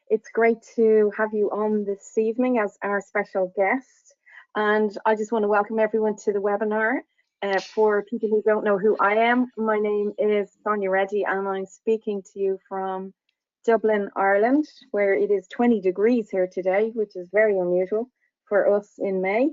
It's great to have you on this evening as our special guest. And I just want to welcome everyone to the webinar. For people who don't know who I am, my name is Sonia Reggie, and I'm speaking to you from Dublin, Ireland, where it is 20 degrees here today, which is very unusual for us in May.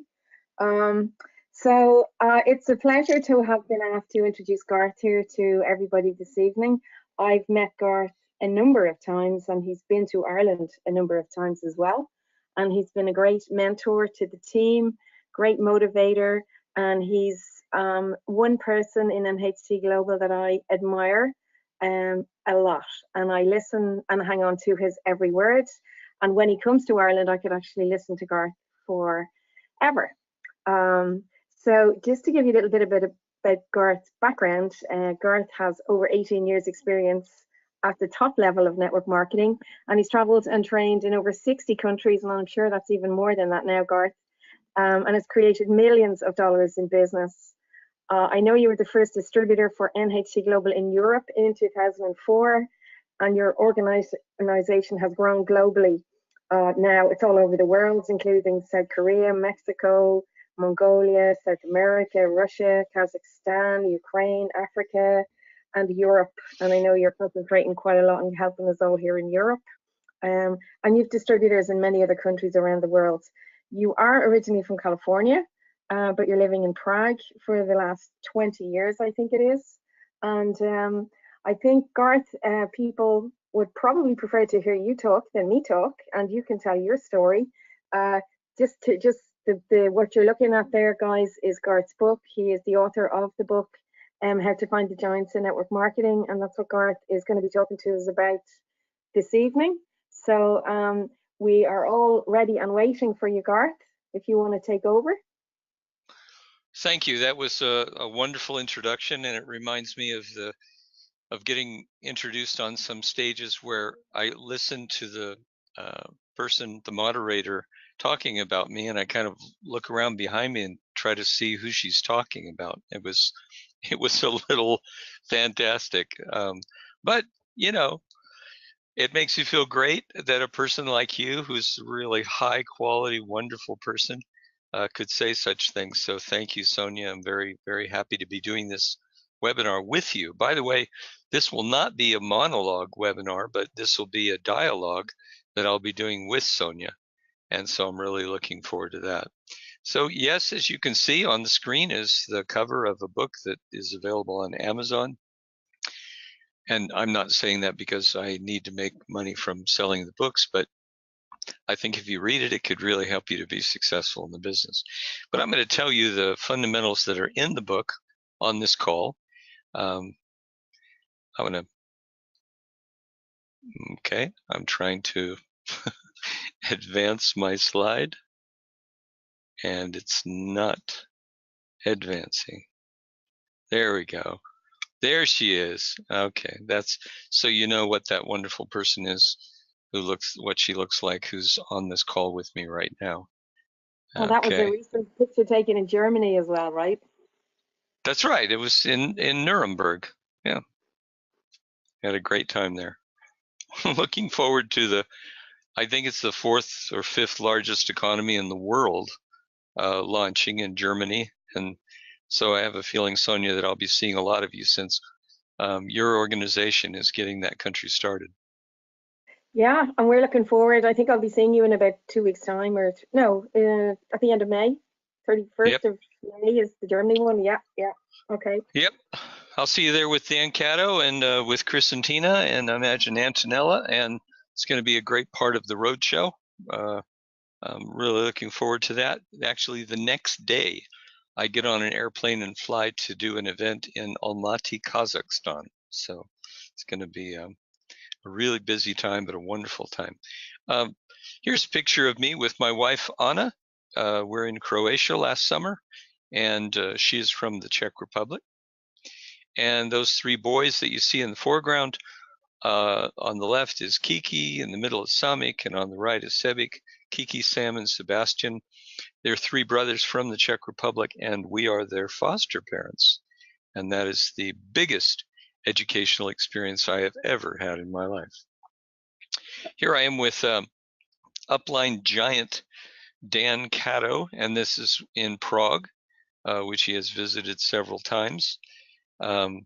It's a pleasure to have been asked to introduce Garth here to everybody this evening. I've met Garth a number of times, and he's been to Ireland a number of times as well. And he's been a great mentor to the team, great motivator, and he's one person in MHT Global that I admire a lot, and I listen and hang on to his every word. And when he comes to Ireland, I could actually listen to Garth forever. So just to give you a little bit about Garth's background, Garth has over 18 years experience at the top level of network marketing, and he's traveled and trained in over 60 countries, and I'm sure that's even more than that now, Garth, and has created millions of dollars in business. I know you were the first distributor for MHT Global in Europe in 2004, and your organization has grown globally. Now it's all over the world, including South Korea, Mexico, Mongolia, South America, Russia, Kazakhstan, Ukraine, Africa, and Europe. And I know you're concentrating quite a lot on helping us all here in Europe. And you've distributors in many other countries around the world. You are originally from California, but you're living in Prague for the last 20 years, I think it is. And I think, Garth, people would probably prefer to hear you talk than me talk, and you can tell your story. What you're looking at there, guys, is Garth's book. He is the author of the book, How to Find the Giants in Network Marketing, and that's what Garth is going to be talking to us about this evening. So we are all ready and waiting for you, Garth, if you want to take over. Thank you. That was a wonderful introduction, and it reminds me of getting introduced on some stages where I listened to the the moderator, talking about me, and I kind of look around behind me and try to see who she's talking about. It was a little fantastic, but you know, it makes you feel great that a person like you, who's a really high quality, wonderful person, could say such things. So thank you, Sonia. I'm very, very happy to be doing this webinar with you. By the way, this will not be a monologue webinar, but this will be a dialogue that I'll be doing with Sonia. And so I'm really looking forward to that. So yes, as you can see on the screen is the cover of a book that is available on Amazon. And I'm not saying that because I need to make money from selling the books, but I think if you read it, it could really help you to be successful in the business. But I'm going to tell you the fundamentals that are in the book on this call. I'm trying to advance my slide, and it's not advancing. There we go. There she is. Okay, that's so you know what that wonderful person is, what she looks like, who's on this call with me right now. Well, that was a recent picture taken in Germany as well, right? That's right. It was in Nuremberg. Yeah, had a great time there. Looking forward to I think it's the 4th or 5th largest economy in the world, launching in Germany. And so I have a feeling, Sonia, that I'll be seeing a lot of you since your organization is getting that country started. Yeah, and we're looking forward. I think I'll be seeing you in about 2 weeks' time, or no, at the end of May. 31st of May is the Germany one. Yeah, okay. Yep, I'll see you there with Dan Cato and with Chris and Tina, and I imagine Antonella, and it's going to be a great part of the road show. I'm really looking forward to that. Actually, the next day, I get on an airplane and fly to do an event in Almaty, Kazakhstan. So it's going to be a really busy time, but a wonderful time. Here's a picture of me with my wife, Anna. We're in Croatia last summer, and she is from the Czech Republic. And those 3 boys that you see in the foreground, on the left is Kiki, in the middle is Samik, and on the right is Sebik. Kiki, Sam, and Sebastian. They're 3 brothers from the Czech Republic, and we are their foster parents. And that is the biggest educational experience I have ever had in my life. Here I am with upline giant Dan Cato, and this is in Prague, which he has visited several times. And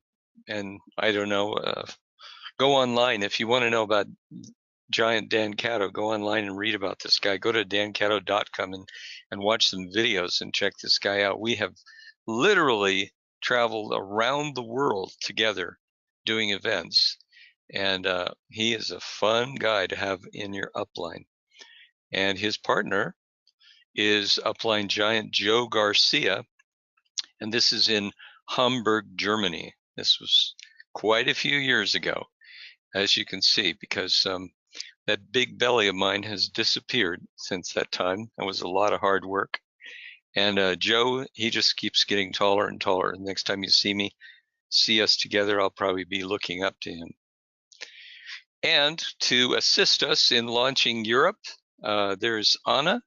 I don't know, go online if you want to know about giant Dan Cato. Go online and read about this guy. Go to dancato.com and watch some videos and check this guy out. We have literally traveled around the world together doing events, and he is a fun guy to have in your upline. And his partner is upline giant Joe Garcia, and this is in Hamburg, Germany. This was quite a few years ago, as you can see, because that big belly of mine has disappeared since that time. That was a lot of hard work. And Joe, he just keeps getting taller and taller. And next time you see us together, I'll probably be looking up to him. And to assist us in launching Europe, there's Anna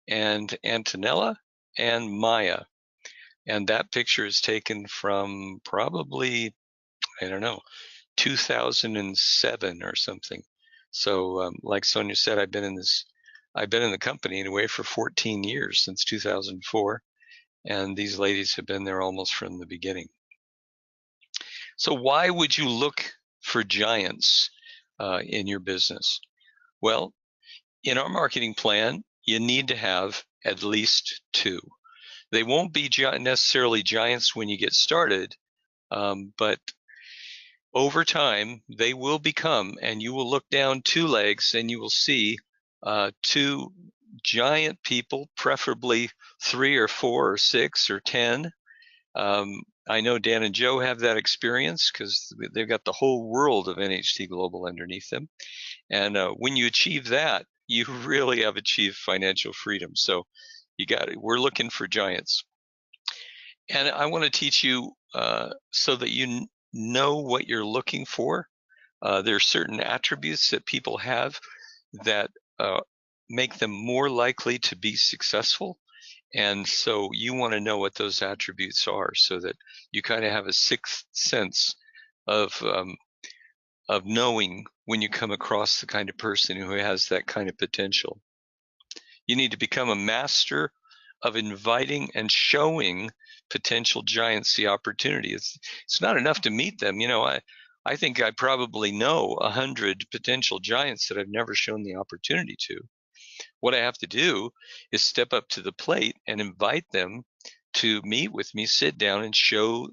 and Antonella and Maya. And that picture is taken from probably, I don't know, 2007 or something. So like Sonia said, I've been in the company anyway for 14 years, since 2004. And these ladies have been there almost from the beginning. So why would you look for giants in your business? Well, in our marketing plan, you need to have at least 2. They won't be necessarily giants when you get started, but over time they will become, and you will look down 2 legs and you will see 2 giant people, preferably 3 or 4 or 6 or 10. I know Dan and Joe have that experience because they've got the whole world of NHT Global underneath them. And when you achieve that, you really have achieved financial freedom. So we're looking for giants. And I want to teach you so that you know what you're looking for. There are certain attributes that people have that make them more likely to be successful. And so you want to know what those attributes are so that you kind of have a sixth sense of knowing when you come across the kind of person who has that kind of potential. You need to become a master of inviting and showing potential giants the opportunity. It's not enough to meet them. You know, I think I probably know 100 potential giants that I've never shown the opportunity to. What I have to do is step up to the plate and invite them to meet with me, sit down and show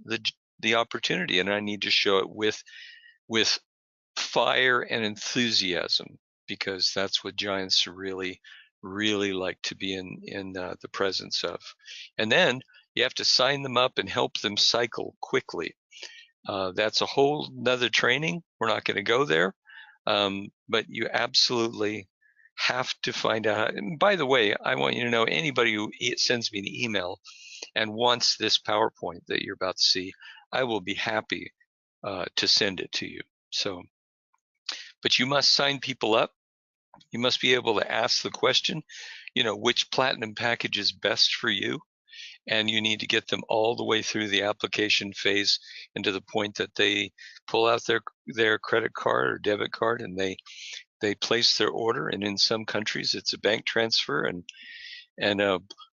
the opportunity. And I need to show it with fire and enthusiasm, because that's what giants really like to be in the presence of. And then you have to sign them up and help them cycle quickly. That's a whole nother training. We're not going to go there, but you absolutely have to find out. And by the way, I want you to know, anybody who sends me an email and wants this PowerPoint that you're about to see, I will be happy to send it to you. So, but you must sign people up. You must be able to ask the question, you know, which platinum package is best for you? And you need to get them all the way through the application phase and to the point that they pull out their credit card or debit card and they place their order. And in some countries, it's a bank transfer, and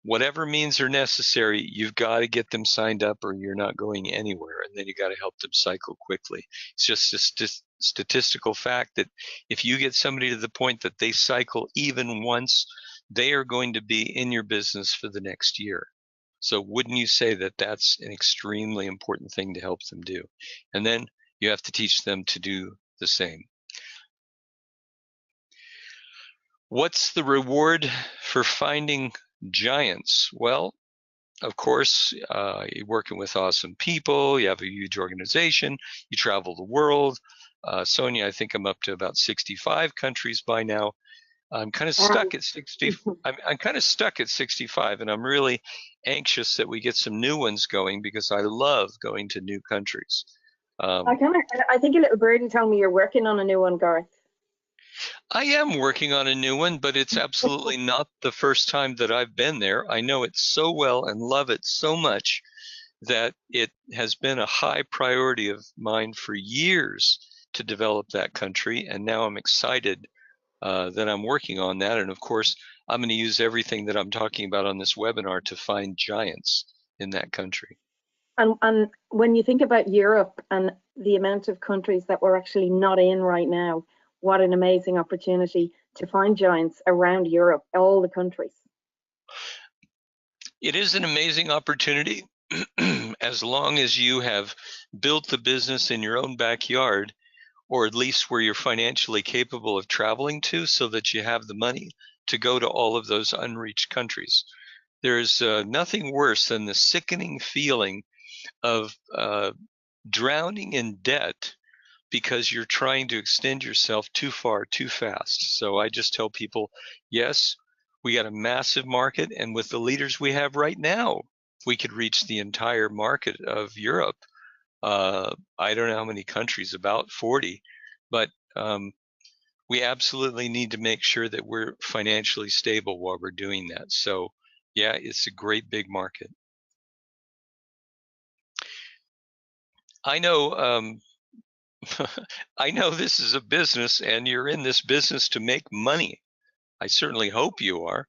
whatever means are necessary, you've got to get them signed up or you're not going anywhere. And then you got to help them cycle quickly. It's just a statistical fact that if you get somebody to the point that they cycle even once, they are going to be in your business for the next year. So wouldn't you say that that's an extremely important thing to help them do? And then you have to teach them to do the same. What's the reward for finding giants? Well, of course, you're working with awesome people. You have a huge organization. You travel the world. Sonia, I think I'm up to about 65 countries by now. I'm kind of stuck at 60. I'm kind of stuck at 65, and I'm really anxious that we get some new ones going because I love going to new countries. I think a little birdie told me you're working on a new one, Garth. I am working on a new one, but it's absolutely not the first time that I've been there. I know it so well and love it so much that it has been a high priority of mine for years to develop that country. And now I'm excited that I'm working on that. And of course, I'm going to use everything that I'm talking about on this webinar to find giants in that country. And when you think about Europe and the amount of countries that we're actually not in right now, what an amazing opportunity to find giants around Europe, all the countries. It is an amazing opportunity as long as you have built the business in your own backyard, or at least where you're financially capable of traveling to, so that you have the money to go to all of those unreached countries. There's nothing worse than the sickening feeling of drowning in debt because you're trying to extend yourself too far too fast. So I just tell people, yes, we got a massive market, and with the leaders we have right now, we could reach the entire market of Europe. I don't know how many countries, about 40, but we absolutely need to make sure that we're financially stable while we're doing that. So yeah, it's a great big market. I know I know this is a business, and you're in this business to make money. I certainly hope you are,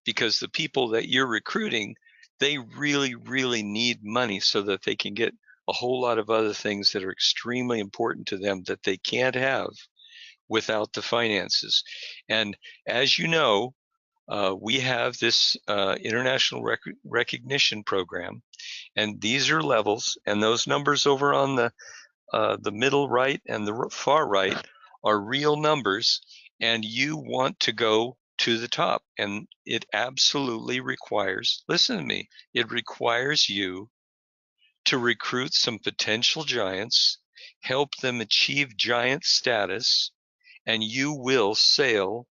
because the people that you're recruiting, they really, really need money so that they can get a whole lot of other things that are extremely important to them that they can't have without the finances. And as you know, we have this international recognition program, and these are levels, and those numbers over on the middle right and the far right are real numbers, and you want to go to the top. And it absolutely requires, listen to me, it requires you to recruit some potential giants, help them achieve giant status, and you will sail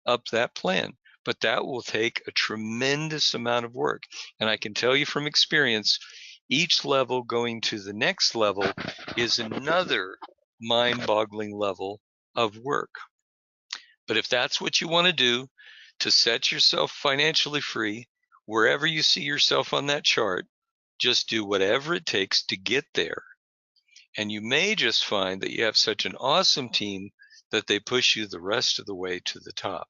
up that plan. But that will take a tremendous amount of work. And I can tell you from experience, each level going to the next level is another mind-boggling level of work. But if that's what you want to do to set yourself financially free, wherever you see yourself on that chart, just do whatever it takes to get there. And you may just find that you have such an awesome team that they push you the rest of the way to the top.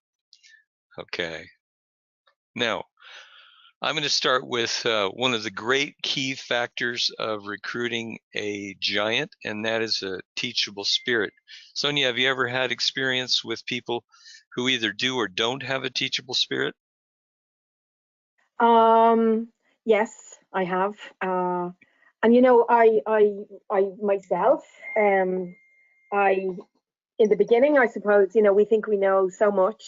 Okay. Now, I'm going to start with one of the great key factors of recruiting a giant, and that is a teachable spirit. Sonia, have you ever had experience with people who either do or don't have a teachable spirit? Yes, I have. And you know, I myself, I in the beginning, I suppose, you know, we think we know so much,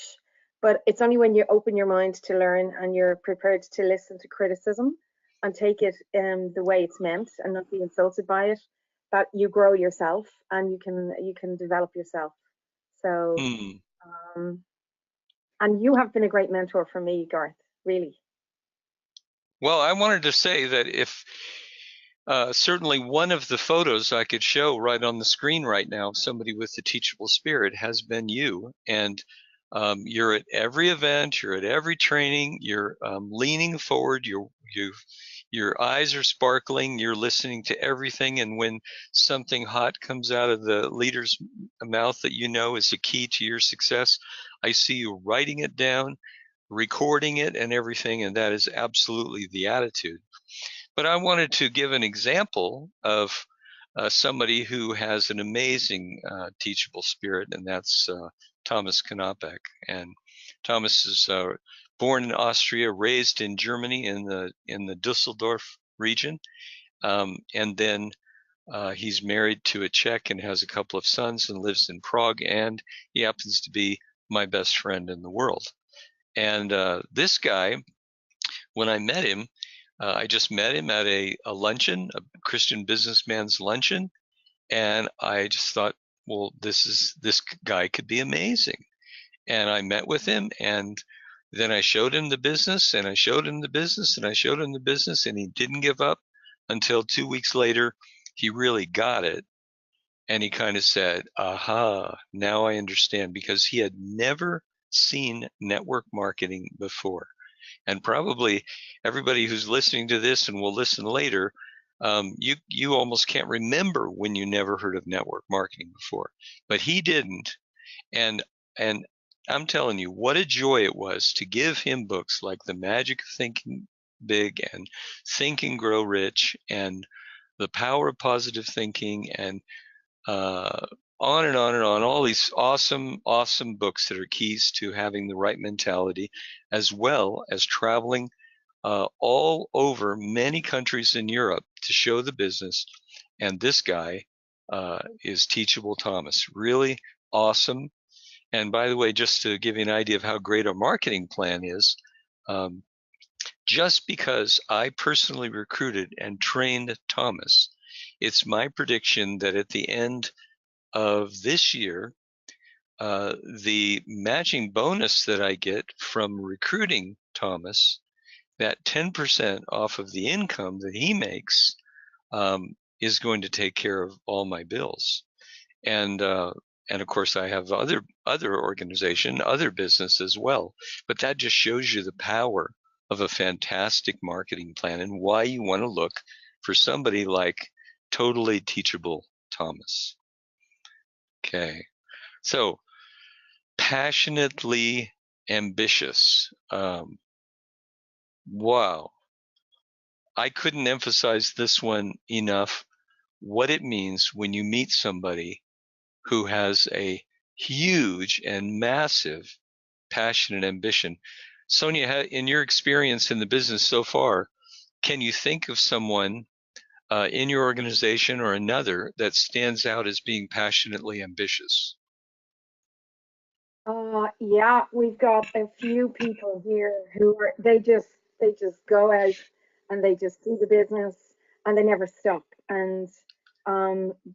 but it's only when you open your mind to learn and you're prepared to listen to criticism and take it the way it's meant and not be insulted by it, that you grow yourself and you can develop yourself. So, um, and you have been a great mentor for me, Garth, really. Well, I wanted to say that if certainly one of the photos I could show right on the screen right now, somebody with the teachable spirit, has been you. And you're at every event, you're at every training, you're leaning forward, your eyes are sparkling, you're listening to everything. And when something hot comes out of the leader's mouth that you know is a key to your success, I see you writing it down, recording it and everything. And that is absolutely the attitude. But I wanted to give an example of somebody who has an amazing teachable spirit, and that's Thomas Knoppek. And Thomas is born in Austria, raised in Germany in the Dusseldorf region, and then he's married to a Czech and has a couple of sons and lives in Prague, and he happens to be my best friend in the world. And this guy, when I met him, I just met him at a luncheon, a Christian businessman's luncheon, and I just thought, well, this guy could be amazing. And I met with him, and then I showed him the business, and I showed him the business, and I showed him the business, and he didn't give up until 2 weeks later. He really got it, and he kind of said, aha, now I understand, because he had never seen network marketing before. And probably everybody who's listening to this and will listen later, you almost can't remember when you never heard of network marketing before, but he didn't. And And I'm telling you, what a joy it was to give him books like The Magic of Thinking Big and Think and Grow Rich and The Power of Positive Thinking and on and on and on, all these awesome, awesome books that are keys to having the right mentality, as well as traveling all over many countries in Europe to show the business. And this guy is Teachable Thomas. Really awesome. And by the way, just to give you an idea of how great our marketing plan is, just because I personally recruited and trained Thomas, it's my prediction that at the end of this year, the matching bonus that I get from recruiting Thomas, that 10% off of the income that he makes, is going to take care of all my bills. And of course, I have other organization, other business as well. But that just shows you the power of a fantastic marketing plan and why you want to look for somebody like Totally Teachable Thomas. Okay, so passionately ambitious. Wow, I couldn't emphasize this one enough. What it means when you meet somebody who has a huge and massive passion and ambition. Sonia, in your experience in the business so far, can you think of someone in your organization or another that stands out as being passionately ambitious? Yeah, we've got a few people here who are they just go out and they just do the business and they never stop. And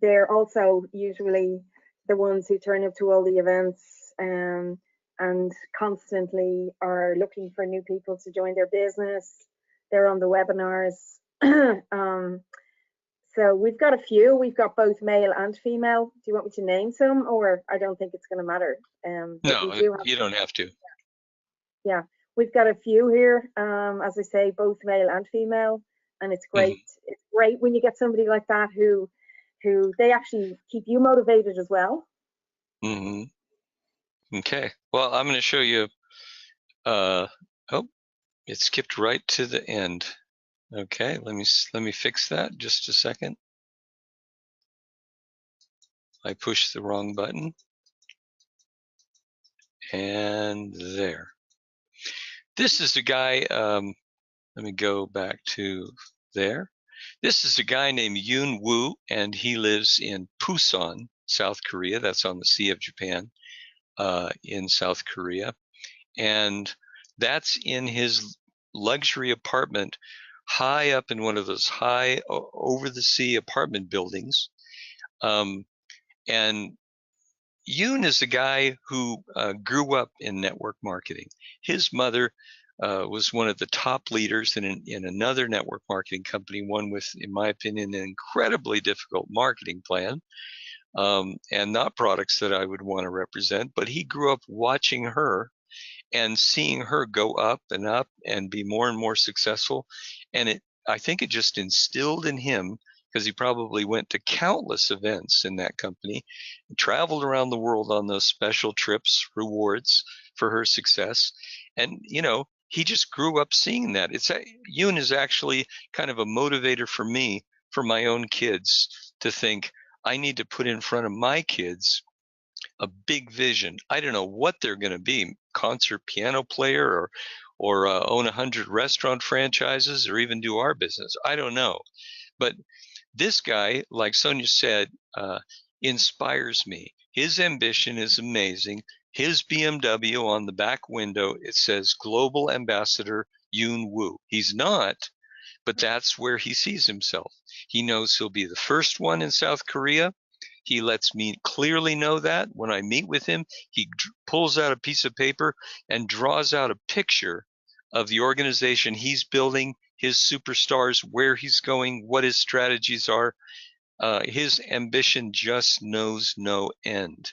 they're also usually the ones who turn up to all the events and constantly are looking for new people to join their business. They're on the webinars. So we've got a few. We've got both male and female. Do you want me to name some, or I don't think it's going to matter? But we No, do have, you don't have to. yeah, we've got a few here. As I say, both male and female, and it's great. Mm-hmm. It's great when you get somebody like that who they actually keep you motivated as well. Mm-hmm. Okay. Well, I'm going to show you. Oh, it skipped right to the end. Okay, let me fix that. Just a second. I pushed the wrong button. And there. This is a guy, let me go back to there. This is a guy named Yoon Woo, and he lives in Busan, South Korea. That's on the Sea of Japan in South Korea. And that's in his luxury apartment high up in one of those high over the sea apartment buildings. And Yoon is a guy who grew up in network marketing. His mother was one of the top leaders in another network marketing company, one with, in my opinion, an incredibly difficult marketing plan, and not products that I would want to represent. But he grew up watching her and seeing her go up and be more and more successful. And I think it just instilled in him, because he probably went to countless events in that company, traveled around the world on those special trips, rewards for her success. And, he just grew up seeing that. Yoon is actually kind of a motivator for me, for my own kids, to think I need to put in front of my kids a big vision. I don't know what they're going to be, concert piano player or own 100 restaurant franchises or even do our business. I don't know. But this guy, like Sonia said, inspires me. His ambition is amazing. His BMW on the back window, it says Global Ambassador Yoon Woo. He's not, but that's where he sees himself. He knows he'll be the first one in South Korea. He lets me clearly know that when I meet with him. He pulls out a piece of paper and draws out a picture of the organization he's building, his superstars, where he's going, what his strategies are. His ambition just knows no end.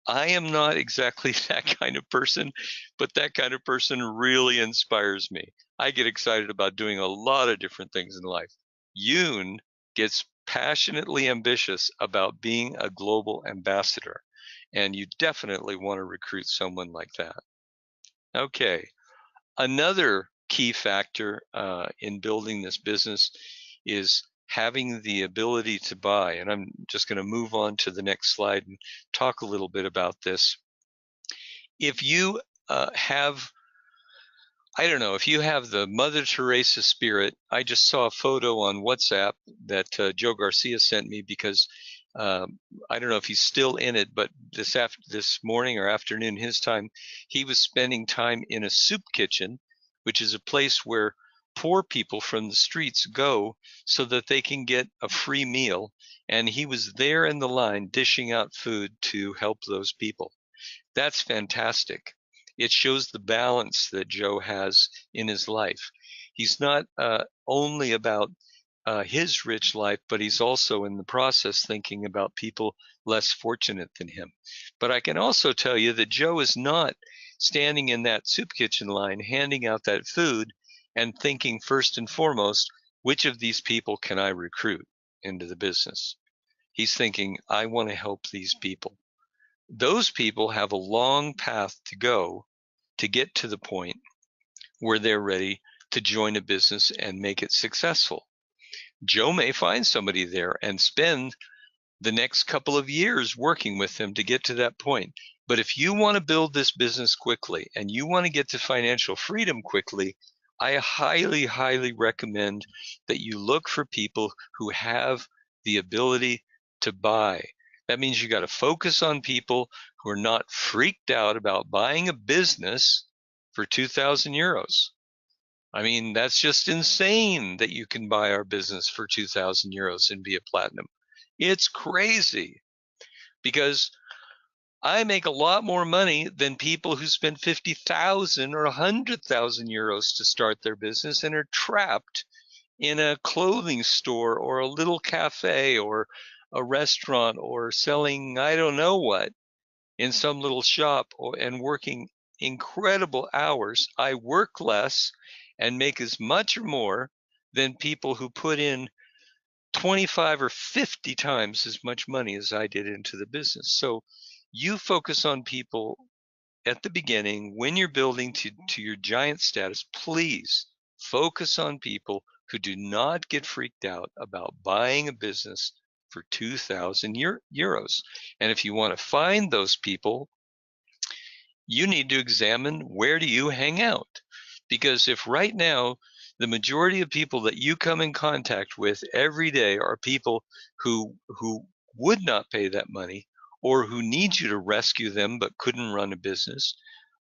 I am not exactly that kind of person, but that kind of person really inspires me. I get excited about doing a lot of different things in life. Yoon gets passionately ambitious about being a global ambassador. and you definitely want to recruit someone like that. Okay, another key factor in building this business is having the ability to buy. And I'm just going to move on to the next slide and talk a little bit about this. If you have, I don't know, if you have the Mother Teresa spirit, I just saw a photo on WhatsApp that Joe Garcia sent me because I don't know if he's still in it, but this morning or afternoon his time, he was spending time in a soup kitchen, which is a place where poor people from the streets go so that they can get a free meal. And he was there in the line dishing out food to help those people. That's fantastic. It shows the balance that Joe has in his life. He's not only about his rich life, but he's also in the process thinking about people less fortunate than him. But I can also tell you that Joe is not standing in that soup kitchen line handing out that food and thinking first and foremost, which of these people can I recruit into the business? He's thinking, I want to help these people. Those people have a long path to go to get to the point where they're ready to join a business and make it successful. Joe may find somebody there and spend the next couple of years working with them to get to that point. But if you want to build this business quickly and you want to get to financial freedom quickly, I highly, highly recommend that you look for people who have the ability to buy. That means you got to focus on people who are not freaked out about buying a business for 2,000 euros. I mean, that's just insane that you can buy our business for 2,000 euros and be a platinum. It's crazy because I make a lot more money than people who spend 50,000 or 100,000 euros to start their business and are trapped in a clothing store or a little cafe or a restaurant or selling I don't know what in some little shop and working incredible hours. I work less and make as much or more than people who put in 25 or 50 times as much money as I did into the business. So you focus on people at the beginning when you're building to your giant status. Please focus on people who do not get freaked out about buying a business for 2,000 euros. And if you want to find those people, you need to examine where do you hang out. Because if right now the majority of people that you come in contact with every day are people who would not pay that money or who need you to rescue them but couldn't run a business,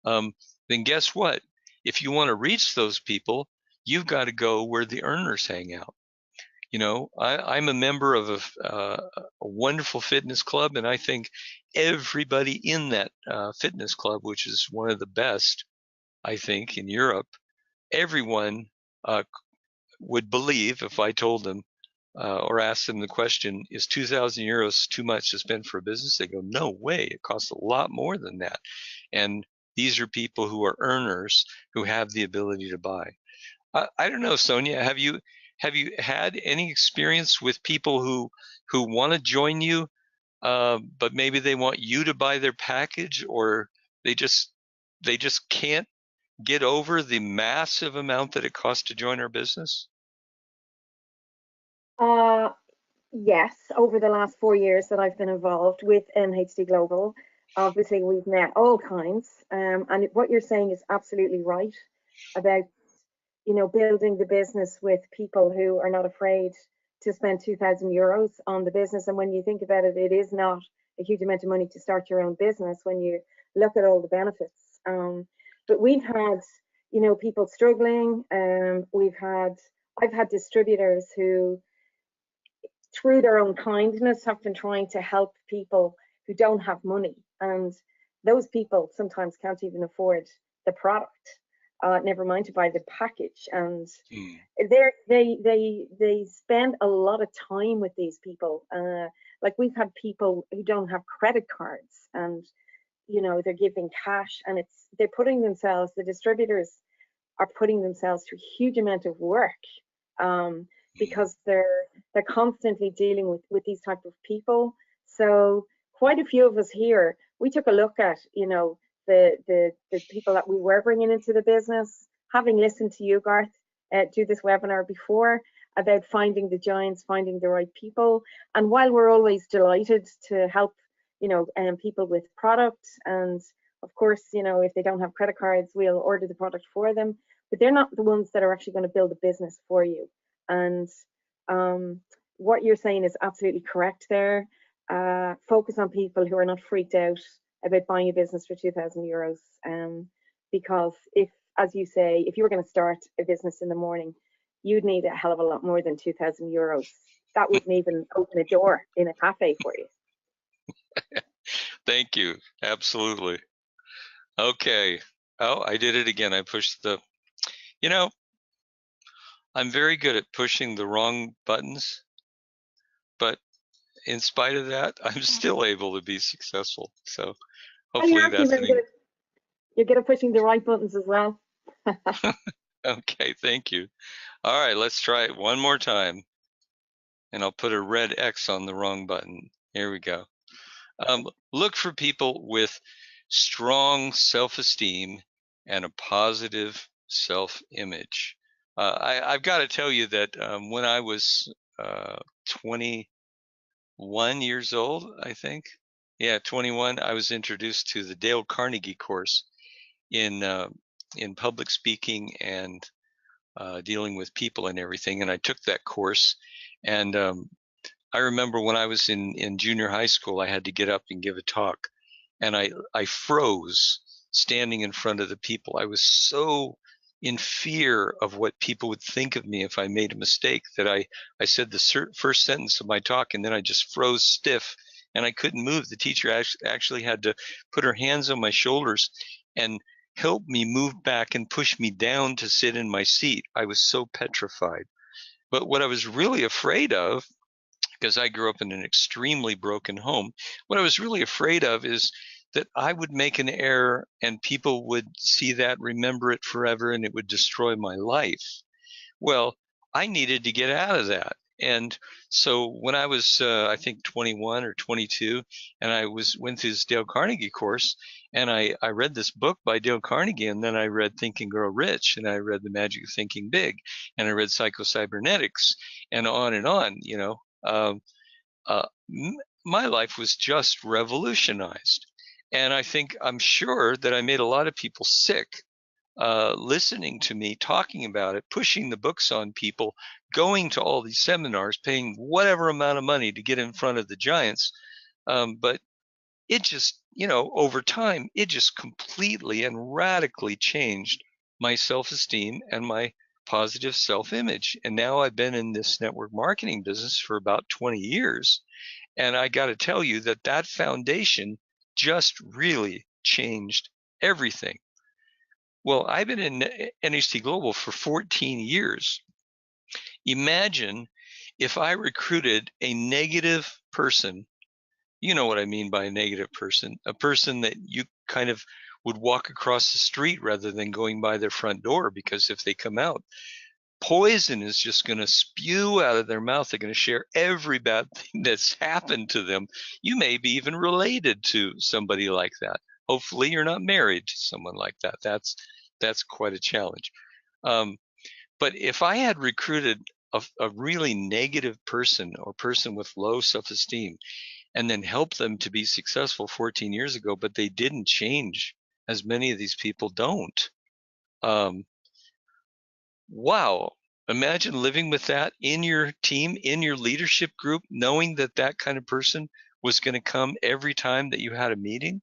then guess what? If you want to reach those people, you've got to go where the earners hang out. You know, I'm a member of a wonderful fitness club, and I think everybody in that fitness club, which is one of the best, I think, in Europe, everyone would believe if I told them or asked them the question, is 2,000 euros too much to spend for a business? They go, no way, it costs a lot more than that. And these are people who are earners who have the ability to buy. I don't know, Sonia, have you had any experience with people who want to join you, but maybe they want you to buy their package, or they just can't get over the massive amount that it costs to join our business? Yes, over the last 4 years that I've been involved with MHD Global, obviously we've met all kinds. And what you're saying is absolutely right about, building the business with people who are not afraid to spend 2,000 euros on the business. And when you think about it, it is not a huge amount of money to start your own business when you look at all the benefits. But we've had, people struggling. I've had distributors who, through their own kindness, have been trying to help people who don't have money, and those people sometimes can't even afford the product, never mind to buy the package. And they spend a lot of time with these people. Like, we've had people who don't have credit cards, and they're giving cash, and the distributors are putting themselves through a huge amount of work, because they're constantly dealing with these type of people. So quite a few of us here, we took a look at, you know, the people that we were bringing into the business, having listened to you, Garth, do this webinar before about finding the giants, finding the right people. And while we're always delighted to help, you know, people with product, and of course, you know, if they don't have credit cards, we'll order the product for them, but they're not the ones that are actually going to build a business for you. And what you're saying is absolutely correct there. Focus on people who are not freaked out about buying a business for 2,000 euros. Because if, as you say, if you were going to start a business in the morning, you'd need a hell of a lot more than 2,000 euros. That wouldn't even open a door in a cafe for you. Thank you. Absolutely. Okay. Oh, I did it again. I pushed the, you know, I'm very good at pushing the wrong buttons, but in spite of that, I'm still able to be successful. So hopefully that's you're good at pushing the right buttons as well. Okay, thank you. All right, let's try it one more time. And I'll put a red X on the wrong button. Here we go. Look for people with strong self-esteem and a positive self-image. I've got to tell you that when I was 21 years old, I think, yeah, 21, I was introduced to the Dale Carnegie course in public speaking and dealing with people and everything. And I took that course, and I remember when I was in junior high school, I had to get up and give a talk, and I froze standing in front of the people. I was so in fear of what people would think of me if I made a mistake that I said the first sentence of my talk, and then I just froze stiff, and I couldn't move. The teacher actually had to put her hands on my shoulders and help me move back and push me down to sit in my seat. I was so petrified. But what I was really afraid of, because I grew up in an extremely broken home, what I was really afraid of is that I would make an error and people would see that, remember it forever, and it would destroy my life. Well, I needed to get out of that. And so when I was, I think 21 or 22, and I went through this Dale Carnegie course, and I read this book by Dale Carnegie, and then I read Think and Grow Rich, and I read The Magic of Thinking Big, and I read Psycho-Cybernetics, and on, you know. My life was just revolutionized. And I'm sure that I made a lot of people sick listening to me talking about it, pushing the books on people, going to all these seminars, paying whatever amount of money to get in front of the giants. But it just, you know, over time, it just completely and radically changed my self-esteem and my positive self-image. And now I've been in this network marketing business for about 20 years. And I got to tell you that foundation just really changed everything. Well, I've been in NHT Global for 14 years. Imagine if I recruited a negative person. You know what I mean by a negative person, a person that you kind of would walk across the street rather than going by their front door, because if they come out, poison is just going to spew out of their mouth. They're going to share every bad thing that's happened to them. You may be even related to somebody like that. Hopefully you're not married to someone like that. That's quite a challenge. But if I had recruited a really negative person or person with low self-esteem and then helped them to be successful 14 years ago, but they didn't change, as many of these people don't. Wow. Imagine living with that in your team, in your leadership group, knowing that kind of person was going to come every time that you had a meeting.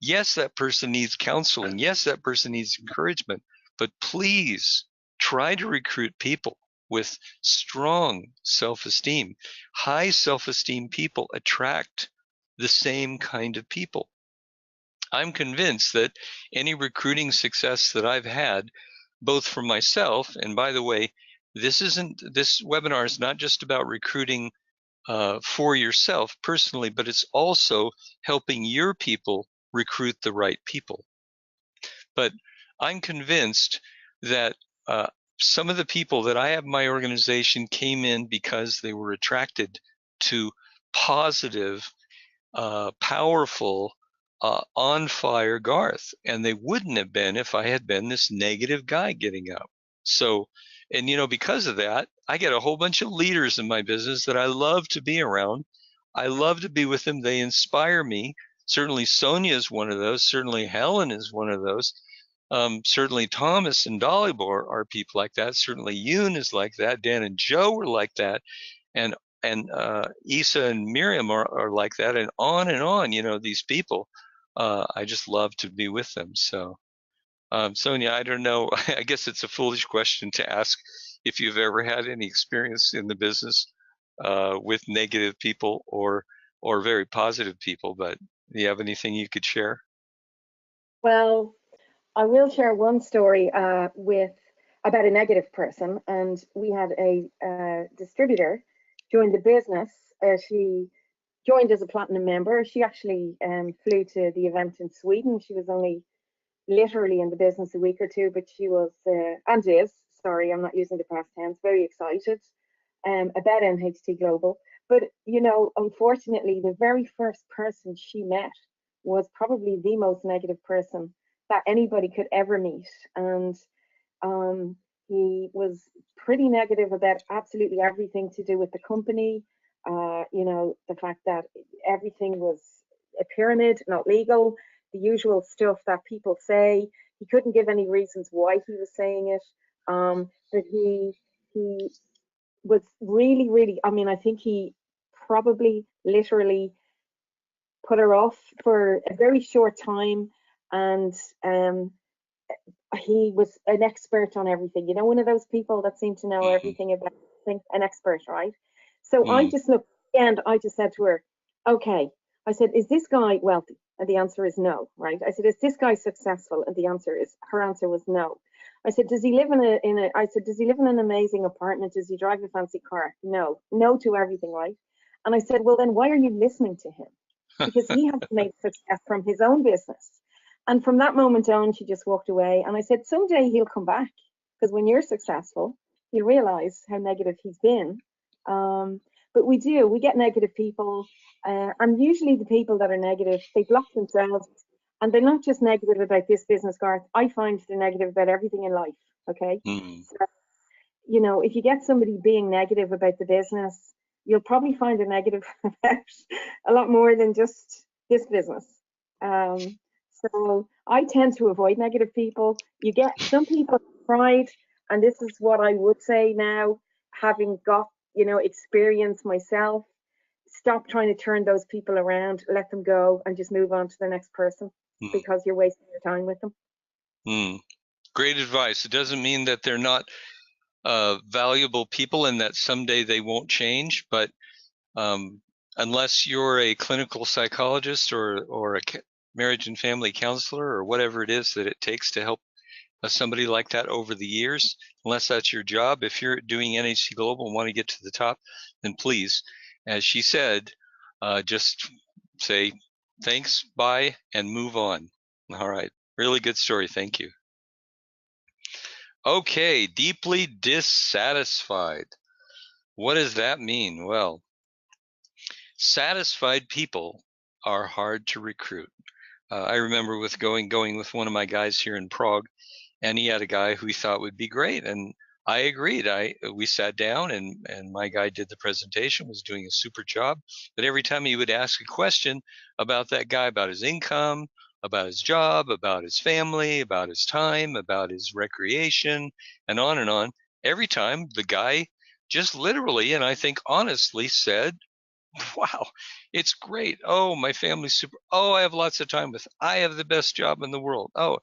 Yes, that person needs counseling. Yes, that person needs encouragement. But please try to recruit people with strong self-esteem. High self-esteem people attract the same kind of people. I'm convinced that any recruiting success that I've had, both for myself, and by the way, this webinar is not just about recruiting for yourself personally, but it's also helping your people recruit the right people. But I'm convinced that some of the people that I have in my organization came in because they were attracted to positive, powerful, on fire Garth, and they wouldn't have been if I had been this negative guy getting up. So, and because of that, I get a whole bunch of leaders in my business that I love to be around. I love to be with them. They inspire me. Certainly Sonia is one of those. Certainly Helen is one of those. Certainly Thomas and Dalibor are people like that. Certainly Yoon is like that. Dan and Joe are like that. And Isa and Miriam are like that, and on, these people. I just love to be with them. So, Sonia, I don't know. I guess it's a foolish question to ask if you've ever had any experience in the business with negative people or very positive people, but do you have anything you could share? Well, I will share one story with about a negative person, and we had a distributor join the business. She joined as a platinum member. She actually flew to the event in Sweden. She was only literally in the business a week or two, but she was and is, sorry, I'm not using the past tense, very excited about NHT Global. But unfortunately, the very first person she met was probably the most negative person that anybody could ever meet, and he was pretty negative about absolutely everything to do with the company. The fact that everything was a pyramid, not legal, the usual stuff that people say. He couldn't give any reasons why he was saying it. But he was really, really. I mean, I think he probably literally put her off for a very short time, and he was an expert on everything. One of those people that seem to know Mm-hmm. everything about everything, an expert, right? So I Mm, just looked, and I just said to her, okay. I said, is this guy wealthy? And the answer is no, right? I said, is this guy successful? And her answer was no. I said, does he live I said, does he live in an amazing apartment? Does he drive a fancy car? No, no to everything, right? And I said, well, then why are you listening to him? Because he has made success from his own business. And from that moment on, she just walked away. And I said, someday he'll come back, because when you're successful, he'll realize how negative he's been. But we get negative people. And usually the people that are negative, they block themselves. And they're not just negative about this business, Garth. I find they're negative about everything in life. Okay. mm, So, if you get somebody being negative about the business, you'll probably find a negative about a lot more than just this business. Um, so I tend to avoid negative people. You get some people pride, and this is what I would say now, having got experience myself. Stop trying to turn those people around. Let them go, and just move on to the next person, mm, because you're wasting your time with them. mm. Great advice. It doesn't mean that they're not valuable people and that someday they won't change, but um, unless you're a clinical psychologist or a marriage and family counselor or whatever it is that it takes to help somebody like that over the years, unless that's your job, if you're doing NHT Global and want to get to the top, then please, as she said, just say thanks, bye, and move on. All right. Really good story. Thank you. Okay, deeply dissatisfied. What does that mean? Well, satisfied people are hard to recruit. I remember going with one of my guys here in Prague, and he had a guy who he thought would be great, and I agreed. We sat down, and my guy did the presentation, was doing a super job. But every time he would ask a question about that guy, about his income, about his job, about his family, about his time, about his recreation, and on, every time the guy just literally, and I think honestly, said, wow, it's great. Oh, my family's super. Oh, I have lots of time with. I have the best job in the world. Oh,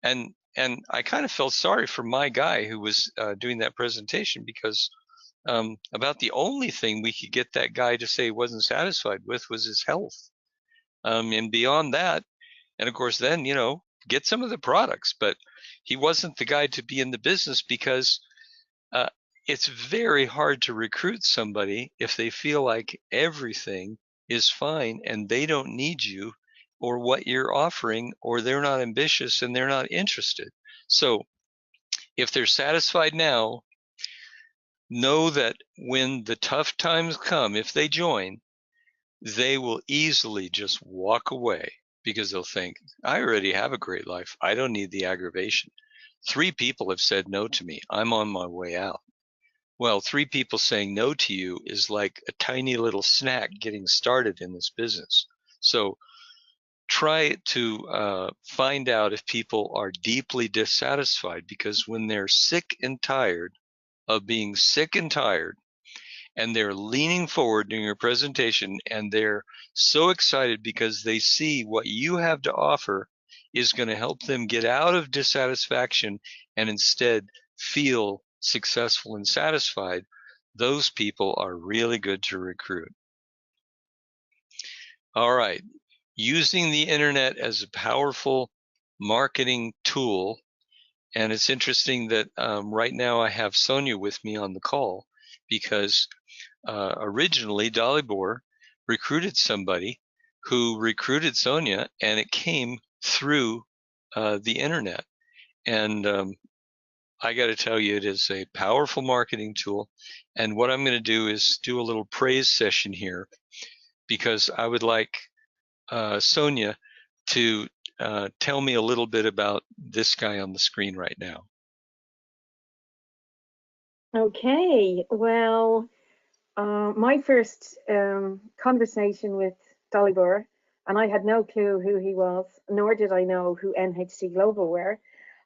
and I kind of felt sorry for my guy who was doing that presentation, because about the only thing we could get that guy to say he wasn't satisfied with was his health. And beyond that, and of course, then get some of the products, but he wasn't the guy to be in the business, because uh, it's very hard to recruit somebody if they feel like everything is fine and they don't need you or what you're offering, or they're not ambitious and they're not interested. So if they're satisfied now, know that when the tough times come, if they join, they will easily just walk away. because they'll think, I already have a great life. I don't need the aggravation. 3 people have said no to me. I'm on my way out. Well, 3 people saying no to you is like a tiny little snack getting started in this business. So try to find out if people are deeply dissatisfied, because when they're sick and tired of being sick and tired, and they're leaning forward during your presentation, and they're so excited because they see what you have to offer is going to help them get out of dissatisfaction and instead feel successful and satisfied, those people are really good to recruit. All right. Using the internet as a powerful marketing tool. And it's interesting that right now I have Sonia with me on the call, because originally Dalibor recruited somebody who recruited Sonia, and it came through the internet. And I got to tell you, it is a powerful marketing tool. And what I'm going to do is do a little praise session here, because I would like Sonia to tell me a little bit about this guy on the screen right now. Okay, well, my first conversation with Dalibor, and I had no clue who he was, nor did I know who NHT Global were.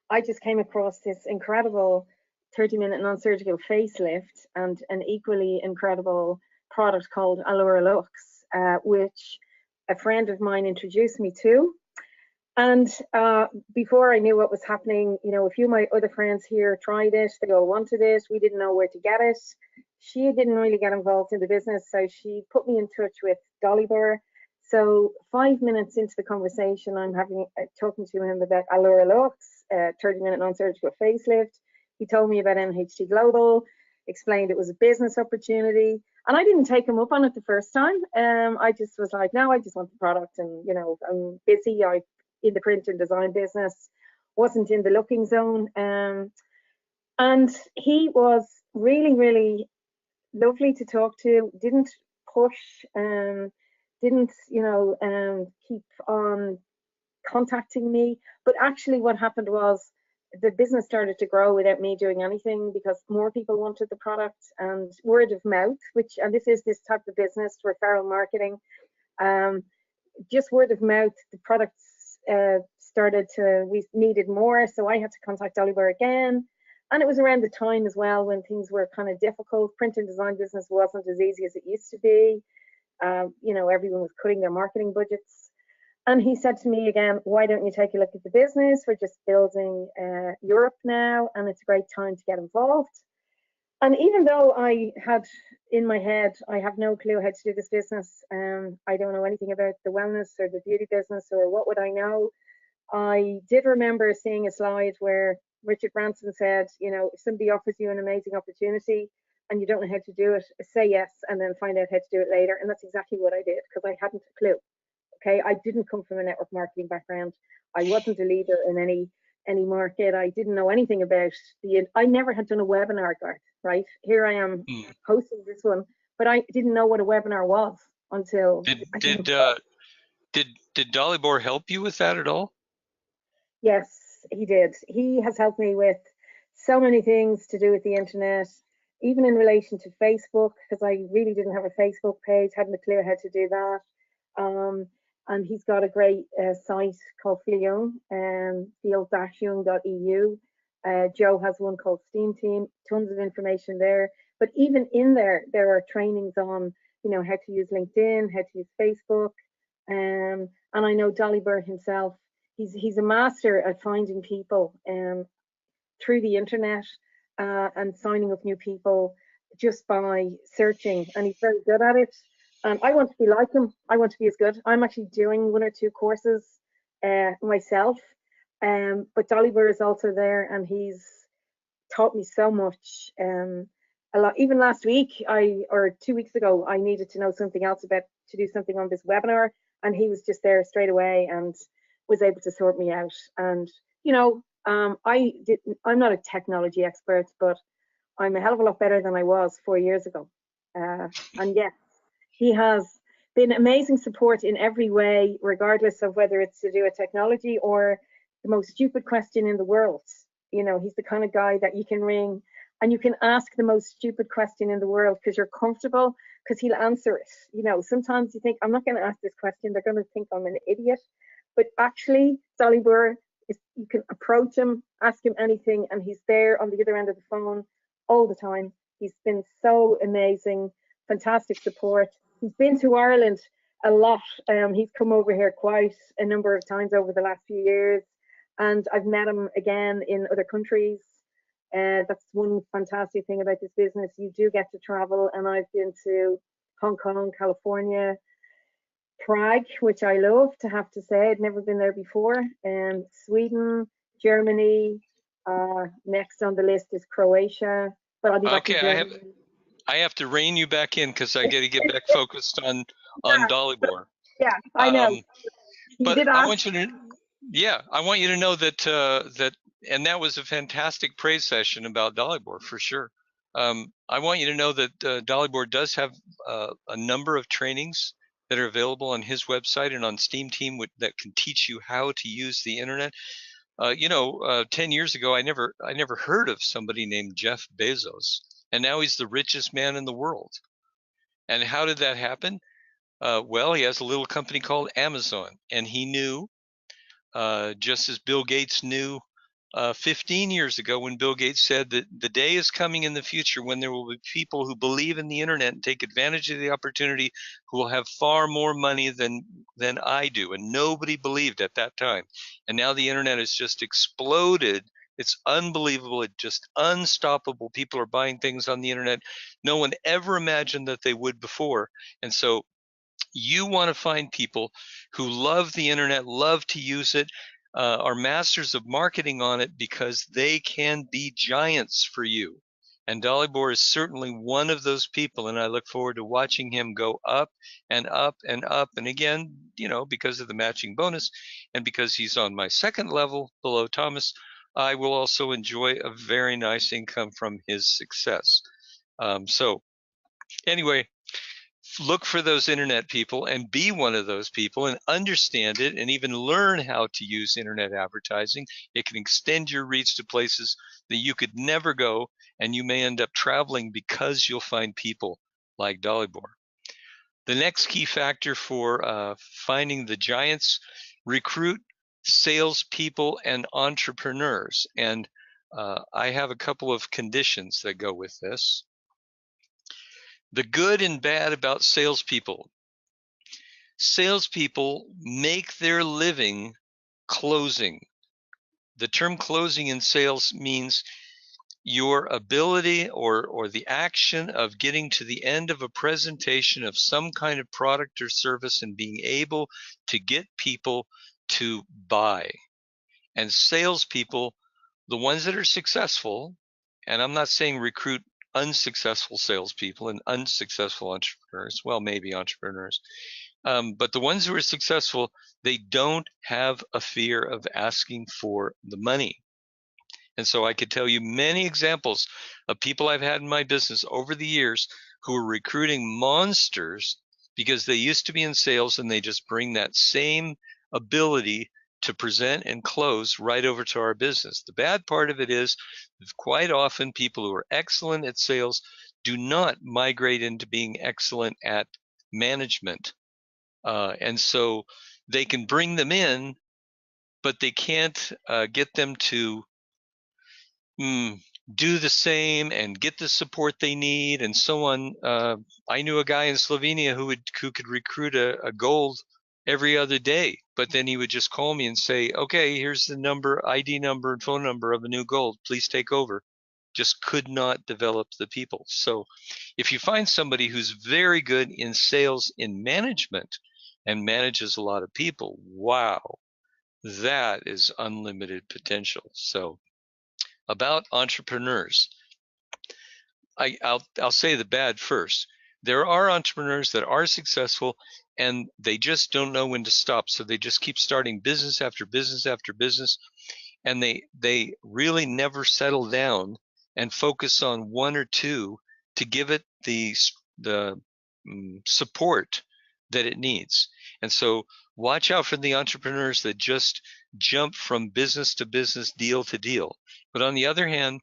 I just came across this incredible 30-minute non-surgical facelift and an equally incredible product called Allura Lux, which a friend of mine introduced me to. And before I knew what was happening, you know, a few of my other friends here tried it. They all wanted it. We didn't know where to get it. She didn't really get involved in the business, so she put me in touch with Dalibor. So 5 minutes into the conversation, I'm having talking to him about Allura Lux, 30-minute non-surgical facelift. He told me about NHT Global, explained it was a business opportunity, and I didn't take him up on it the first time. I just was like, no, I just want the product, and you know, I'm busy. I in the print and design business, wasn't in the looking zone. And he was really, really lovely to talk to, didn't push, didn't, you know, keep on contacting me. But actually what happened was the business started to grow without me doing anything, because more people wanted the product, and word of mouth, which, and this is this type of business, referral marketing, just word of mouth, the products started to, we needed more, so I had to contact Dalibor again. And it was around the time as well when things were kind of difficult. Print and design business wasn't as easy as it used to be. You know, everyone was cutting their marketing budgets. And he said to me again, why don't you take a look at the business? We're just building Europe now, and it's a great time to get involved. And even though I had in my head, I have no clue how to do this business, I don't know anything about the wellness or the beauty business, or what would I know, I did remember seeing a slide where Richard Branson said, you know, if somebody offers you an amazing opportunity and you don't know how to do it, say yes and then find out how to do it later. And that's exactly what I did, because I hadn't a clue. Okay, I didn't come from a network marketing background. I wasn't a leader in any market. I didn't know anything about I never had done a webinar, Garth, right? Here I am hosting this one, but I didn't know what a webinar was until Did Dalibor help you with that at all? Yes, he did. He has helped me with so many things to do with the internet, even in relation to Facebook, because I really didn't have a Facebook page, hadn't a clue how to do that. And he's got a great site called Fleung, field-young.eu. Joe has one called Steam Team, tons of information there. But even in there, there are trainings on, you know, how to use LinkedIn, how to use Facebook. And I know Dalibor himself, he's a master at finding people through the internet and signing up new people just by searching, and he's very good at it. I want to be like him. I want to be as good. I'm actually doing 1 or 2 courses myself, but Dalibor is also there, and he's taught me so much. A lot. Even last week, or 2 weeks ago, I needed to know something else to do something on this webinar, and he was just there straight away and was able to sort me out. And you know, I'm not a technology expert, but I'm a hell of a lot better than I was 4 years ago. And yeah, he has been amazing support in every way, regardless of whether it's to do with technology or the most stupid question in the world. You know, he's the kind of guy that you can ring and you can ask the most stupid question in the world because you're comfortable, because he'll answer it. You know, sometimes you think, I'm not going to ask this question, they're going to think I'm an idiot. But actually, Dalibor, you can approach him, ask him anything, and he's there on the other end of the phone all the time. He's been so amazing, fantastic support. He's been to Ireland a lot. He's come over here quite a number of times over the last few years, and I've met him again in other countries. That's one fantastic thing about this business. You do get to travel, and I've been to Hong Kong, California, Prague, which I love to have to say. I'd never been there before. Sweden, Germany. Next on the list is Croatia. But I'll be back in Germany. I have to rein you back in because I got to get back focused on Dalibor. Yeah, I know. But I want you to, I want you to know that and that was a fantastic praise session about Dalibor for sure. I want you to know that Dalibor does have a number of trainings that are available on his website and on Steam Team that can teach you how to use the internet. 10 years ago, I never heard of somebody named Jeff Bezos, and now he's the richest man in the world. And how did that happen? Well, he has a little company called Amazon, and he knew, just as Bill Gates knew 15 years ago, when Bill Gates said that the day is coming in the future when there will be people who believe in the internet and take advantage of the opportunity, who will have far more money than I do. And nobody believed at that time. And now the internet has just exploded. It's unbelievable. It's just unstoppable. People are buying things on the internet no one ever imagined that they would before. And so you want to find people who love the internet, love to use it, are masters of marketing on it, because they can be giants for you. And Dalibor is certainly one of those people, and I look forward to watching him go up and up and up. And again, because of the matching bonus and because he's on my second level below Thomas, I will also enjoy a very nice income from his success. So anyway, look for those internet people and be one of those people and understand it and even learn how to use internet advertising. It can extend your reach to places that you could never go, and you may end up traveling because you'll find people like Dalibor. The next key factor for finding the giants: recruit salespeople and entrepreneurs. And I have a couple of conditions that go with this. The good and bad about salespeople. Salespeople make their living closing. The term closing in sales means your ability or the action of getting to the end of a presentation of some kind of product or service and being able to get people to buy. And salespeople, the ones that are successful, and I'm not saying recruit unsuccessful salespeople and unsuccessful entrepreneurs, well, maybe entrepreneurs, but the ones who are successful, they don't have a fear of asking for the money. And so I could tell you many examples of people I've had in my business over the years who are recruiting monsters because they used to be in sales, and they just bring that same ability to present and close right over to our business. The bad part of it is quite often people who are excellent at sales do not migrate into being excellent at management. And so they can bring them in, but they can't get them to do the same and get the support they need and so on. I knew a guy in Slovenia who could recruit a gold every other day, but then he would just call me and say, okay, here's the number, ID number and phone number of a new gold, please take over. Just could not develop the people. So if you find somebody who's very good in sales, in management, and manages a lot of people, wow, that is unlimited potential. So about entrepreneurs, I'll say the bad first. There are entrepreneurs that are successful and they just don't know when to stop. So they just keep starting business after business after business, and they really never settle down and focus on one or two to give it the support that it needs. And so watch out for the entrepreneurs that just jump from business to business, deal to deal. But on the other hand,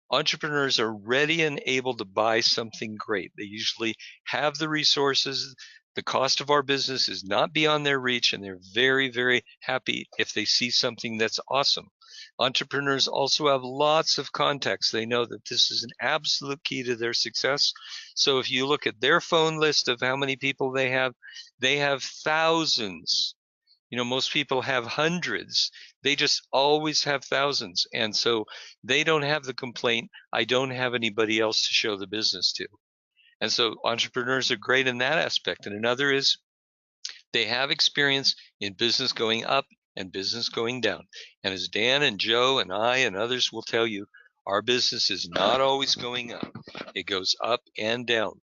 entrepreneurs are ready and able to buy something great. They usually have the resources. The cost of our business is not beyond their reach, and they're very, very happy if they see something that's awesome. Entrepreneurs also have lots of contacts. They know that this is an absolute key to their success. So if you look at their phone list of how many people they have thousands. You know, most people have hundreds. They just always have thousands. And so they don't have the complaint, I don't have anybody else to show the business to. And so entrepreneurs are great in that aspect. And another is they have experience in business going up and business going down. And as Dan and Joe and I and others will tell you, our business is not always going up. It goes up and down.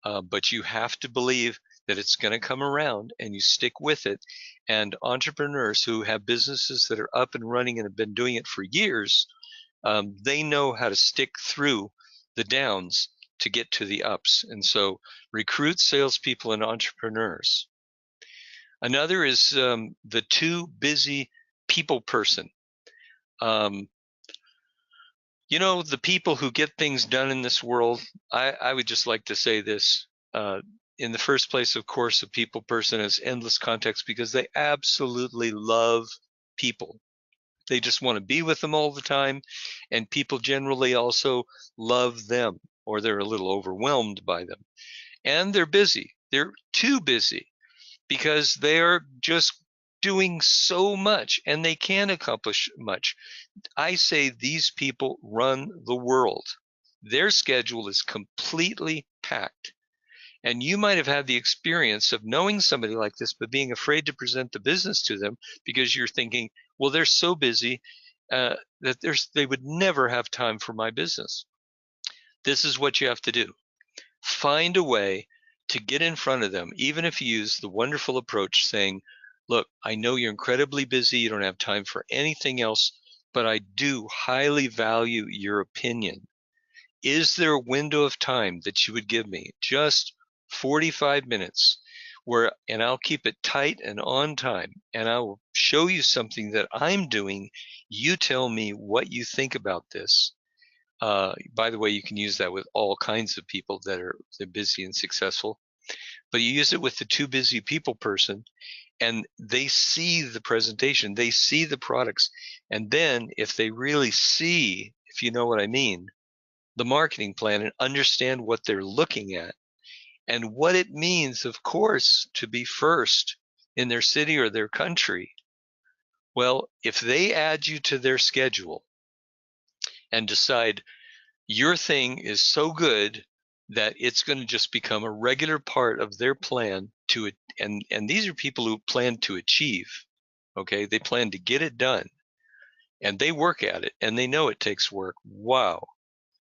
But you have to believe that it's going to come around, and you stick with it. And entrepreneurs who have businesses that are up and running and have been doing it for years, they know how to stick through the downs to get to the ups. And so recruit salespeople and entrepreneurs. Another is the too busy people person. You know, the people who get things done in this world, I would just like to say this. In the first place, of course, a people person has endless context because they absolutely love people. They just want to be with them all the time. And people generally also love them, or they're a little overwhelmed by them. And they're busy. They're too busy because they are just doing so much and they can't accomplish much. I say these people run the world. Their schedule is completely packed. And you might have had the experience of knowing somebody like this, but being afraid to present the business to them because you're thinking, well, they're so busy that they would never have time for my business. This is what you have to do. Find a way to get in front of them, even if you use the wonderful approach saying, look, I know you're incredibly busy. You don't have time for anything else, but I do highly value your opinion. Is there a window of time that you would give me? Just 45 minutes and I'll keep it tight and on time, and I will show you something that I'm doing. You tell me what you think about this. By the way, you can use that with all kinds of people that are busy and successful, but you use it with the too busy people person, and they see the presentation, they see the products, and then if they really see, if you know what I mean, the marketing plan and understand what they're looking at and what it means, of course, to be first in their city or their country. Well, if they add you to their schedule and decide your thing is so good that it's going to just become a regular part of their plan to, and these are people who plan to achieve, okay? They plan to get it done and they work at it and they know it takes work. Wow.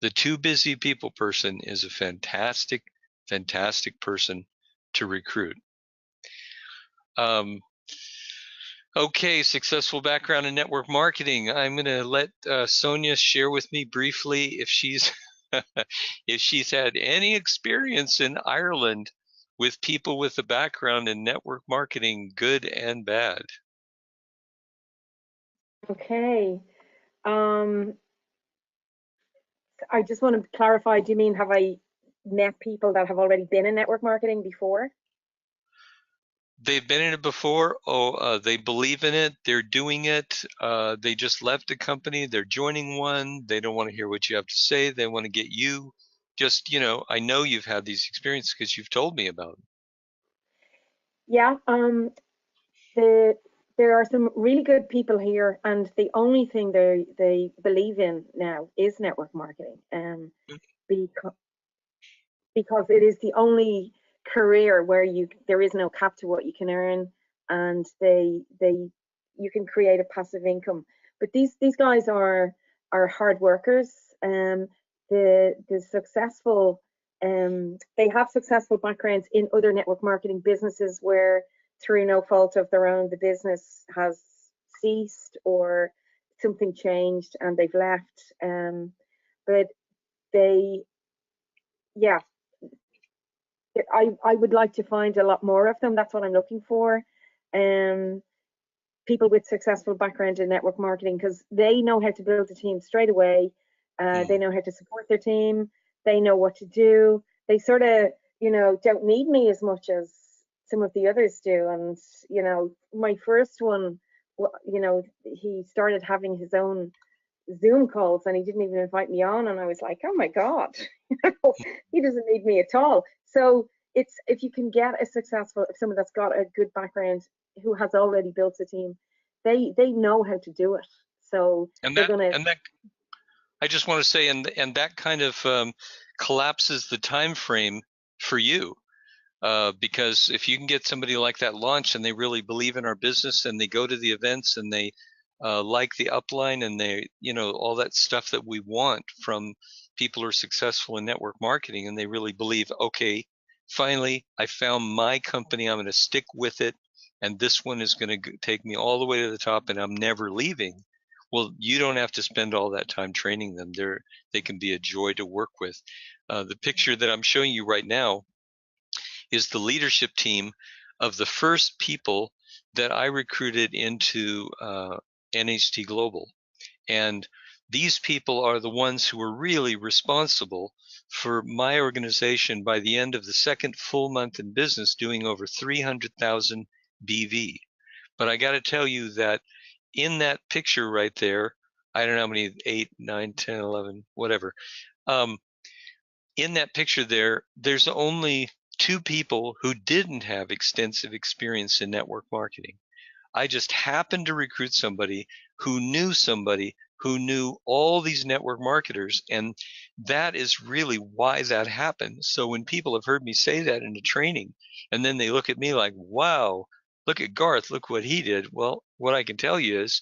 The too busy people person is a fantastic, fantastic person to recruit. Okay, successful background in network marketing. I'm going to let Sonia share with me briefly if she's if she's had any experience in Ireland with people with a background in network marketing, good and bad. Okay. I just want to clarify, do you mean have I met people that have already been in network marketing before? They've been in it before. They believe in it. They're doing it. They just left a company. They're joining one. They don't want to hear what you have to say. They want to get you. Just, you know, I know you've had these experiences because you've told me about them. Yeah. There are some really good people here, and the only thing they believe in now is network marketing. Because it is the only career where there is no cap to what you can earn, and you can create a passive income. But these guys are hard workers. The successful they have successful backgrounds in other network marketing businesses where, through no fault of their own, the business has ceased or something changed and they've left. But they, yeah, I would like to find a lot more of them. That's what I'm looking for. People with successful background in network marketing, because they know how to build a team straight away. They know how to support their team. They know what to do. They sort of, don't need me as much as some of the others do. And, my first one, he started having his own Zoom calls and he didn't even invite me on. And I was like, oh my God, he doesn't need me at all. So it's, if you can get someone that's got a good background who has already built a team, they know how to do it. So And they're that going to, and that I just want to say, and that kind of collapses the time frame for you. Because if you can get somebody like that launched and they really believe in our business and they go to the events and they like the upline and they, all that stuff that we want from people who are successful in network marketing, and they really believe, okay, finally, I found my company, I'm going to stick with it, and this one is going to take me all the way to the top and I'm never leaving. Well, you don't have to spend all that time training them. They can be a joy to work with. The picture that I'm showing you right now is the leadership team of the first people that I recruited into NHT Global. And these people are the ones who are really responsible for my organization by the end of the second full month in business doing over 300,000 BV. But I got to tell you that in that picture right there, I don't know how many, 8, 9, 10, 11, whatever. In that picture there's only 2 people who didn't have extensive experience in network marketing. I just happened to recruit somebody who knew all these network marketers, and that is really why that happened. So when people have heard me say that in a training, and then they look at me like, wow, look at Garth, look what he did. Well, what I can tell you is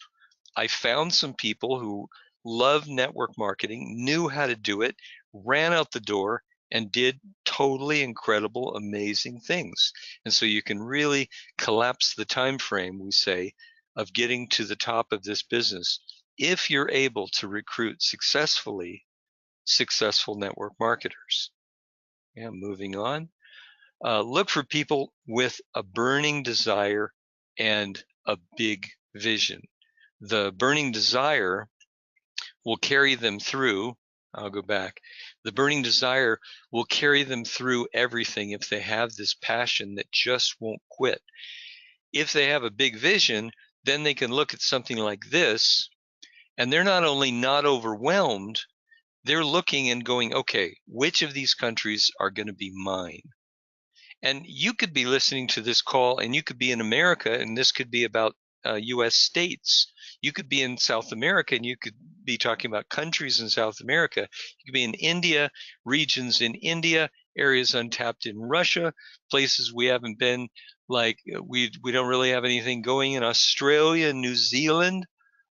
I found some people who love network marketing, knew how to do it, ran out the door, and did totally incredible, amazing things. And so you can really collapse the time frame, we say, of getting to the top of this business if you're able to recruit successfully successful network marketers. Yeah, moving on. Look for people with a burning desire and a big vision. The burning desire will carry them through. I'll go back. The burning desire will carry them through everything if they have this passion that just won't quit. If they have a big vision, then they can look at something like this, and they're not only not overwhelmed, they're looking and going, okay, which of these countries are going to be mine? And you could be listening to this call and you could be in America, and this could be about US states. You could be in South America and you could be talking about countries in South America. You could be in India, regions in India, areas untapped in Russia, places we haven't been, like we don't really have anything going in Australia, New Zealand,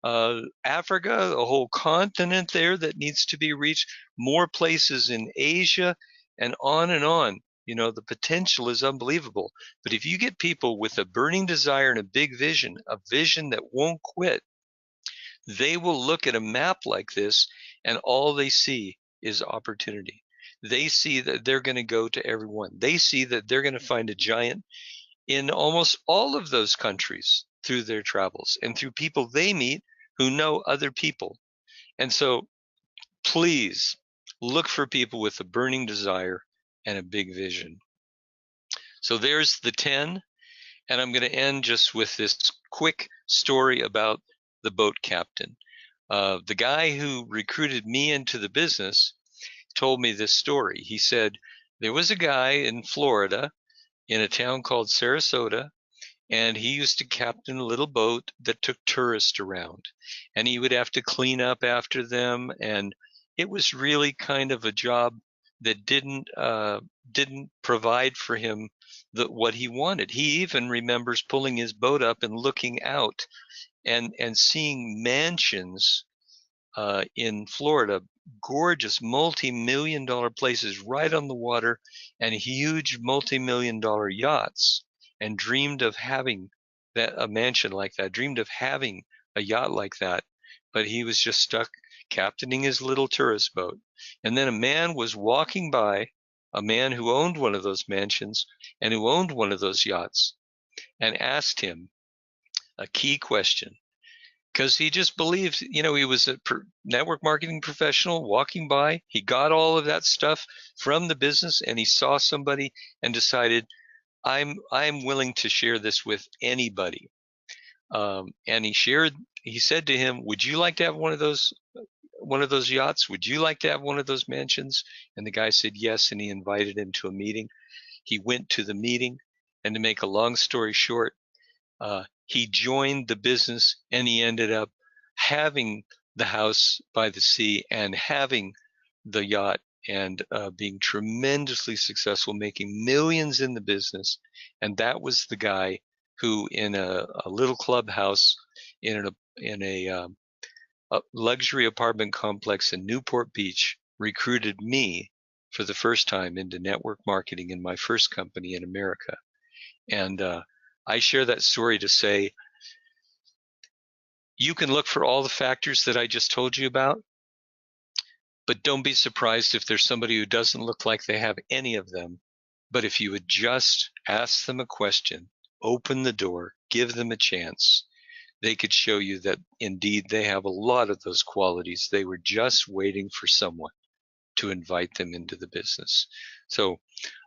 Africa, a whole continent there that needs to be reached, more places in Asia, and on and on. The potential is unbelievable. But if you get people with a burning desire and a big vision, a vision that won't quit, they will look at a map like this and all they see is opportunity. They see that they're going to go to everyone. They see that they're going to find a giant in almost all of those countries through their travels and through people they meet who know other people. And so please look for people with a burning desire and a big vision. So there's the 10, and I'm going to end just with this quick story about the boat captain. The guy who recruited me into the business told me this story. He said there was a guy in Florida in a town called Sarasota, and he used to captain a little boat that took tourists around, and he would have to clean up after them, and it was really kind of a job that didn't provide for him what he wanted. He even remembers pulling his boat up and looking out and seeing mansions in Florida, gorgeous multi-million-dollar places right on the water, and huge multi-million-dollar yachts, and dreamed of having a mansion like that, dreamed of having a yacht like that, but he was just stuck captaining his little tourist boat. And then a man was walking by a man who owned one of those mansions and who owned one of those yachts, and asked him a key question, because he just believed, he was a network marketing professional walking by. He got all of that stuff from the business, and he saw somebody and decided, I'm willing to share this with anybody. And he said to him, would you like to have one of those yachts? Would you like to have one of those mansions? And the guy said yes, and he invited him to a meeting. He went to the meeting, and to make a long story short, he joined the business, and he ended up having the house by the sea and having the yacht, and being tremendously successful, making millions in the business. And that was the guy who, in a little clubhouse in a luxury apartment complex in Newport Beach, recruited me for the first time into network marketing in my first company in America. And I share that story to say, you can look for all the factors that I just told you about, but don't be surprised if there's somebody who doesn't look like they have any of them. But if you would just ask them a question, open the door, give them a chance, they could show you that indeed they have a lot of those qualities. They were just waiting for someone to invite them into the business. So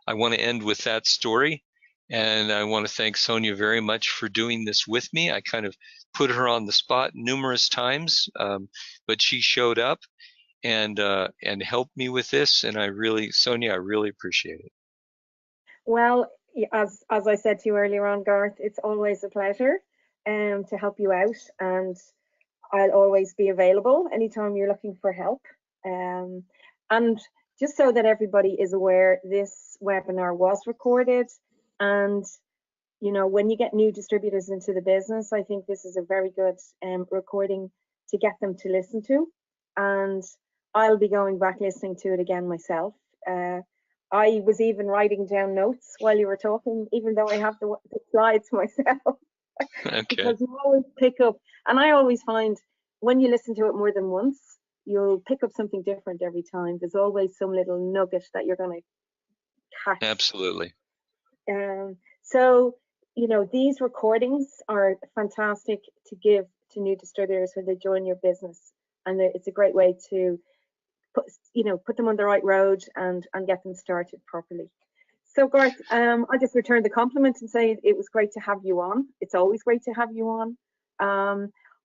I want to end with that story. And I want to thank Sonia very much for doing this with me. I kind of put her on the spot numerous times, but she showed up and helped me with this. And Sonia, I really appreciate it. Well, as I said to you earlier on, Garth, it's always a pleasure to help you out, and I'll always be available anytime you're looking for help. And just so that everybody is aware, this webinar was recorded, and when you get new distributors into the business, I think this is a very good recording to get them to listen to, and I'll be going back listening to it again myself. I was even writing down notes while you were talking, even though I have the slides myself. Okay. Because you always pick up, and I always find when you listen to it more than once, you'll pick up something different every time. There's always some little nugget that you're going to catch. Absolutely. So, these recordings are fantastic to give to new distributors when they join your business, and it's a great way to put them on the right road and get them started properly. So Garth, I just return the compliment and say it was great to have you on. It's always great to have you on.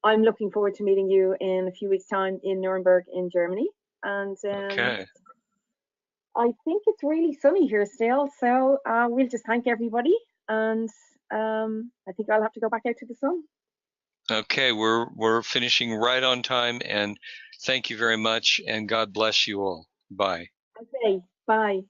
I'm looking forward to meeting you in a few weeks' time in Nuremberg in Germany. And okay. I think it's really sunny here still, so we'll just thank everybody, and I think I'll have to go back out to the sun. Okay, we're finishing right on time, and thank you very much, and God bless you all. Bye. Okay, bye.